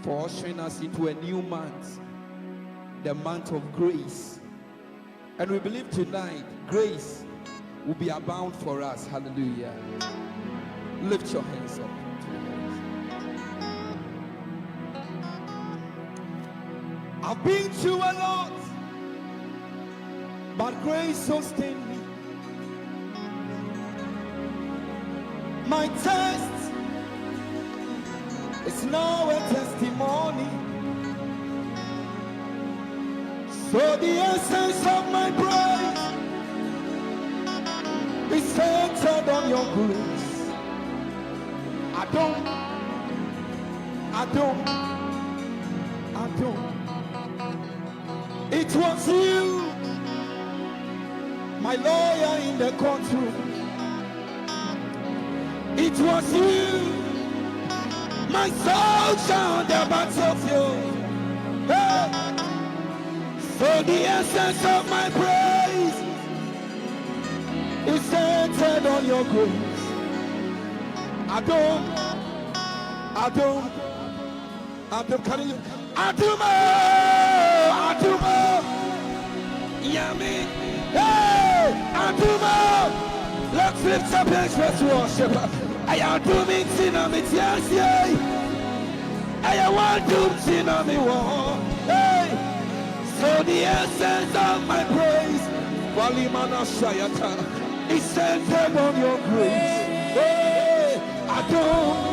for ushering us into a new month, the month of grace. And we believe tonight, grace will be abound for us. Hallelujah. Lift your hands up. I've been through a lot, but grace sustained me. My test is now a testimony. So the essence of my praise is centered on your grace. I don't. It was you, my lawyer in the courtroom. It was you, my soldier on the battlefield. Hey. So the essence of my praise is centered on your grace. Yummy. Hey, let's lift up hands for worship. I am doing tsunami, yes. I want to tsunami war. Hey, so the essence of my praise, Valimana Shayata, is centered on your grace. Hey, I don't.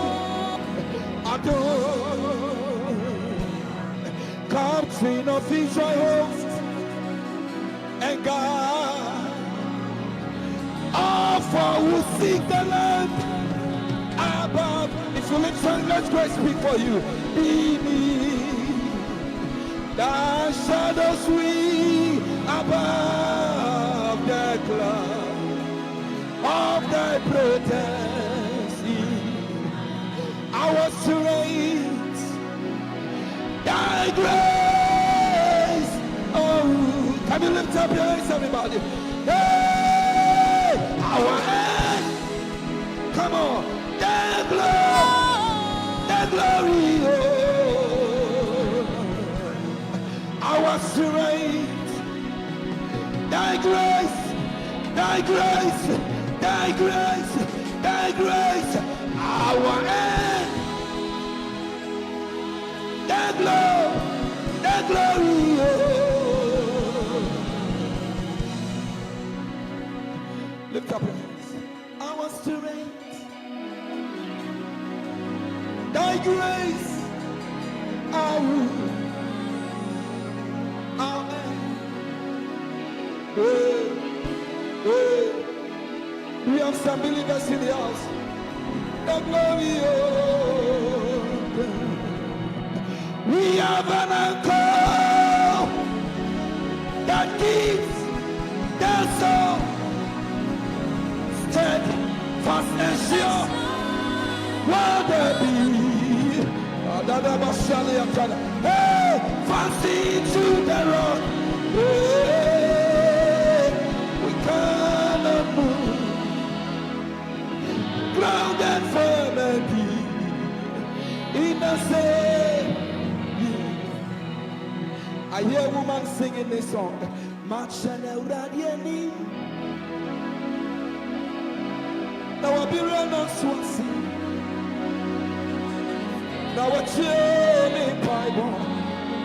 Captain of Israel host and God, all for who seek the land above. If you listen, let grace speak for you. Beneath the shadows we above the cloud of thy protest, I was to raise thy grace. Oh, can you lift up your hands, everybody? Hey, our hand. Come on, the glory. Oh, I was to raise thy grace, thy grace, thy grace, thy grace. Our hand. The glory, oh. Lift up your hands. I was to raise thy grace, amen. We have some believers in the house. The glory, oh. We have an anchor that keeps their soul steadfast and sure. Will there be? Hey, fancy to the rock. Hey, we cannot move. Grounded firmly in the same. I hear a woman singing this song. Now I'll be running on Swansea. Now I chill in Bible.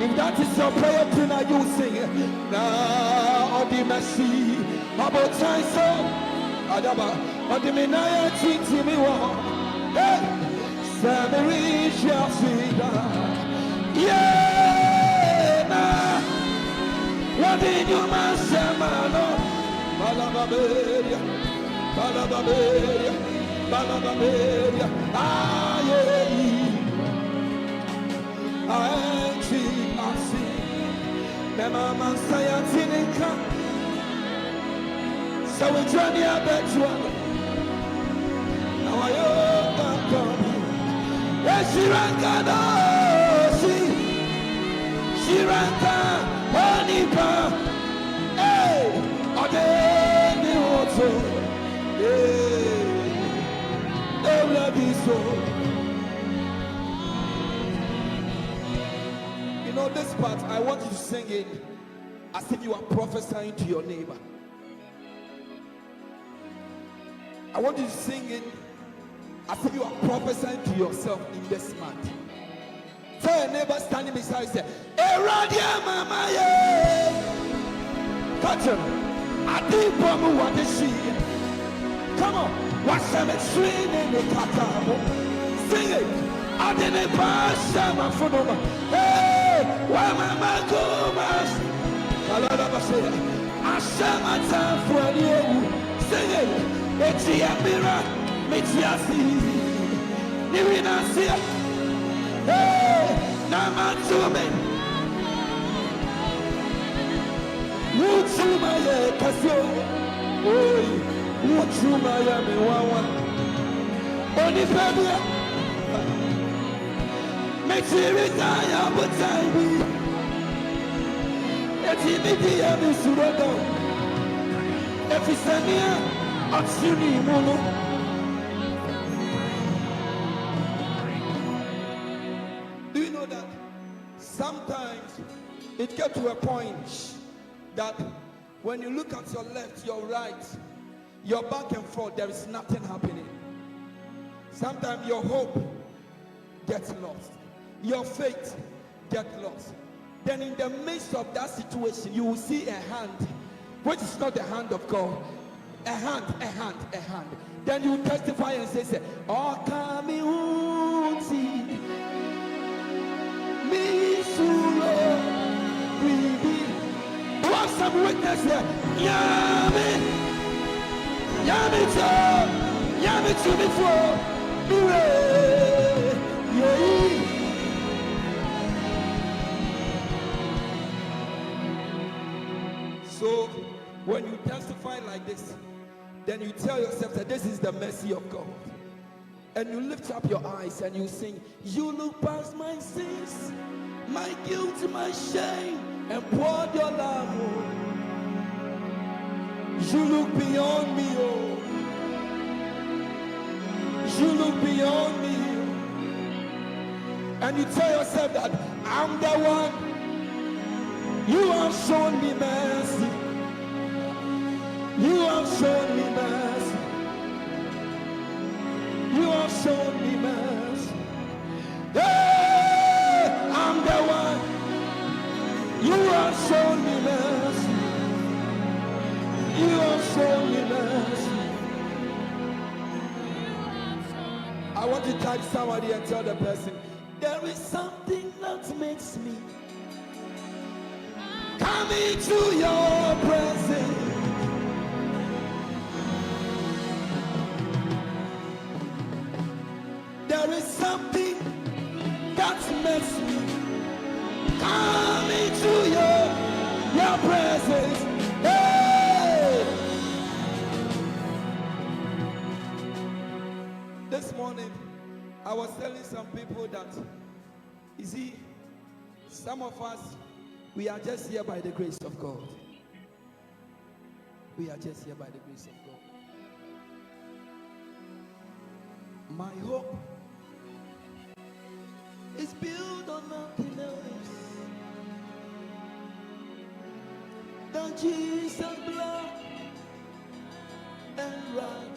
If that is your prayer tonight, you sing it. Now on the mercy about time so Adaba on the Minaya Titi one. Hey, Samiri shall see that. Yeah, what did you man say, man? Balababeria, Balababeria, Balababeria. Ah, yeah. I see. The mama say I didn't come. So we journey a bit to now I come. Yes, she ran she ran Onipa. Hey, Adeni Oto. Hey, so. know this part, I want you to sing it as if you are prophesying to your neighbor. I want you to sing it as if you are prophesying to yourself in this month. Tell your neighbor standing beside you, say, Eradia mama ye. Catch him. Adibomu wadeshi. Come on. Washem extreme in the katabo. Sing it. Adene pasha mafunoma. Hey, wa mama kumas. Kalada bashe. Ashama tafwani. Sing it. Eti amira. Metiasi. Niwinasia. Hey, Namatume. Muchumaya Kasio. Oi, Muchumaya Mewawa. Onifabia. Mechiritaya Butaibi. Etimidia Misurodo. Efisania Atsuni Mono. That sometimes it gets to a point that when you look at your left, your right, your back and forth, there is nothing happening. Sometimes your hope gets lost, your faith gets lost. Then in the midst of that situation, you will see a hand, which is not the hand of God. A hand. Then you testify and say, "Oh, come want some witness here? Yami to before. So when you testify like this, then you tell yourself that this is the mercy of God. And you lift up your eyes and you sing, you look past my sins, my guilt, my shame, and poured your love. Oh. You look beyond me, oh. You look beyond me. And you tell yourself that I'm the one. You have shown me mercy. You have shown me mercy. You have shown me mercy. Hey, I'm the one. You have shown me mercy. You have shown me mercy. I want to touch somebody and tell the person, there is something that makes me come into your presence. There is something that makes me come into your presence. Hey! This morning, I was telling some people that, you see, some of us, we are just here by the grace of God. We are just here by the grace of God. My hope is built on nothing else than Jesus' blood and righteousness.